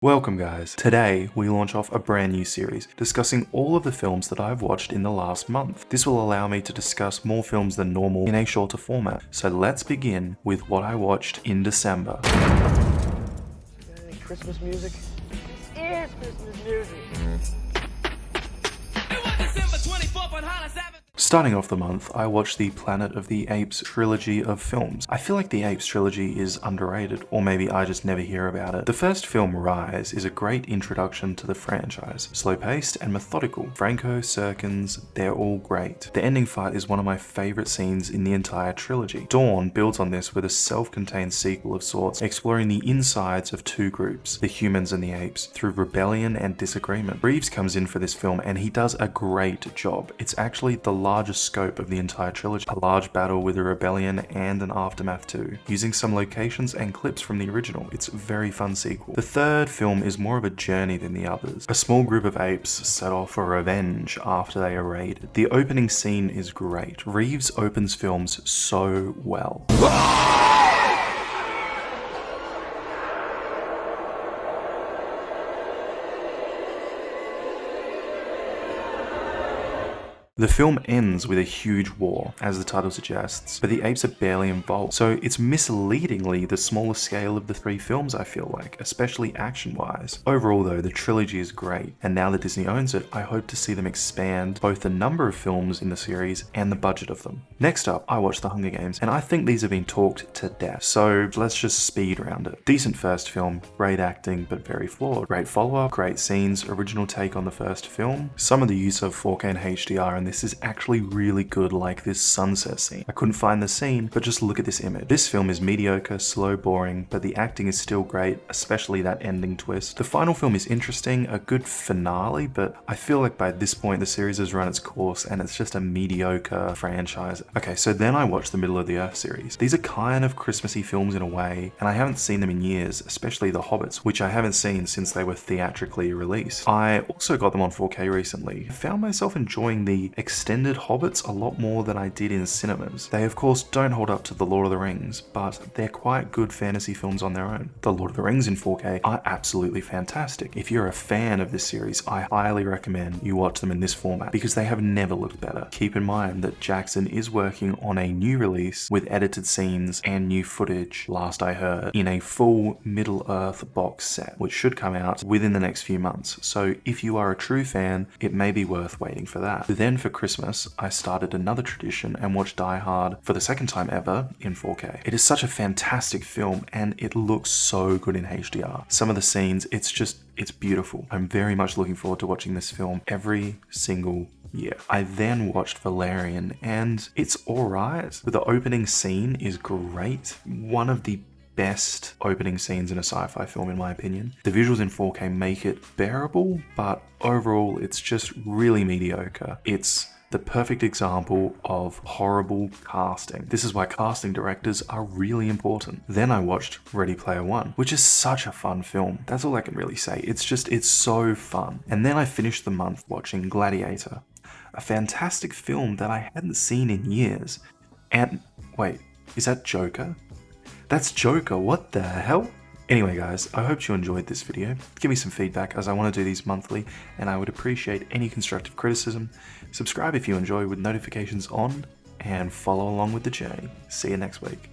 Welcome guys. Today we launch off a brand new series discussing all of the films that I've watched in the last month. This will allow me to discuss more films than normal in a shorter format. So let's begin with what I watched in December. Any Christmas music? This is Christmas music. Starting off the month, I watched the Planet of the Apes trilogy of films. I feel like the Apes trilogy is underrated, or maybe I just never hear about it. The first film, Rise, is a great introduction to the franchise. Slow-paced and methodical. Franco, Serkins, they're all great. The ending fight is one of my favorite scenes in the entire trilogy. Dawn builds on this with a self-contained sequel of sorts, exploring the insides of two groups, the humans and the apes, through rebellion and disagreement. Reeves comes in for this film and he does a great job. It's actually the largest scope of the entire trilogy. A large battle with a rebellion and an aftermath too, using some locations and clips from the original. It's a very fun sequel. The third film is more of a journey than the others. A small group of apes set off for revenge after they are raided. The opening scene is great. Reeves opens films so well. The film ends with a huge war, as the title suggests, but the apes are barely involved, so it's misleadingly the smallest scale of the three films, I feel like, especially action-wise. Overall though, the trilogy is great, and now that Disney owns it, I hope to see them expand both the number of films in the series and the budget of them. Next up, I watched The Hunger Games, and I think these have been talked to death, so let's just speed round it. Decent first film, great acting, but very flawed. Great follow-up, great scenes, original take on the first film. Some of the use of 4K and HDR in this is actually really good, like this sunset scene. I couldn't find the scene, but just look at this image. This film is mediocre, slow, boring, but the acting is still great, especially that ending twist. The final film is interesting, a good finale, but I feel like by this point the series has run its course and it's just a mediocre franchise. Okay, so then I watched the Middle-earth series. These are kind of Christmassy films in a way, and I haven't seen them in years, especially The Hobbits, which I haven't seen since they were theatrically released. I also got them on 4K recently. I found myself enjoying the extended Hobbits a lot more than I did in cinemas. They of course don't hold up to The Lord of the Rings, but they're quite good fantasy films on their own. The Lord of the Rings in 4K are absolutely fantastic. If you're a fan of this series, I highly recommend you watch them in this format because they have never looked better. Keep in mind that Jackson is working on a new release with edited scenes and new footage, last I heard, in a full Middle-earth box set, which should come out within the next few months. So if you are a true fan, it may be worth waiting for that. Then for Christmas, I started another tradition and watched Die Hard for the second time ever in 4K. It is such a fantastic film and it looks so good in HDR. Some of the scenes, it's beautiful. I'm very much looking forward to watching this film every single year. I then watched Valerian and it's alright. The opening scene is great. One of the best opening scenes in a sci-fi film in my opinion. The visuals in 4K make it bearable, but overall it's just really mediocre. It's the perfect example of horrible casting. This is why casting directors are really important. Then I watched Ready Player One, which is such a fun film. That's all I can really say. It's so fun. And then I finished the month watching Gladiator, a fantastic film that I hadn't seen in years. And wait, is that Joker? That's Joker, what the hell? Anyway guys, I hope you enjoyed this video. Give me some feedback as I want to do these monthly and I would appreciate any constructive criticism. Subscribe if you enjoy with notifications on and follow along with the journey. See you next week.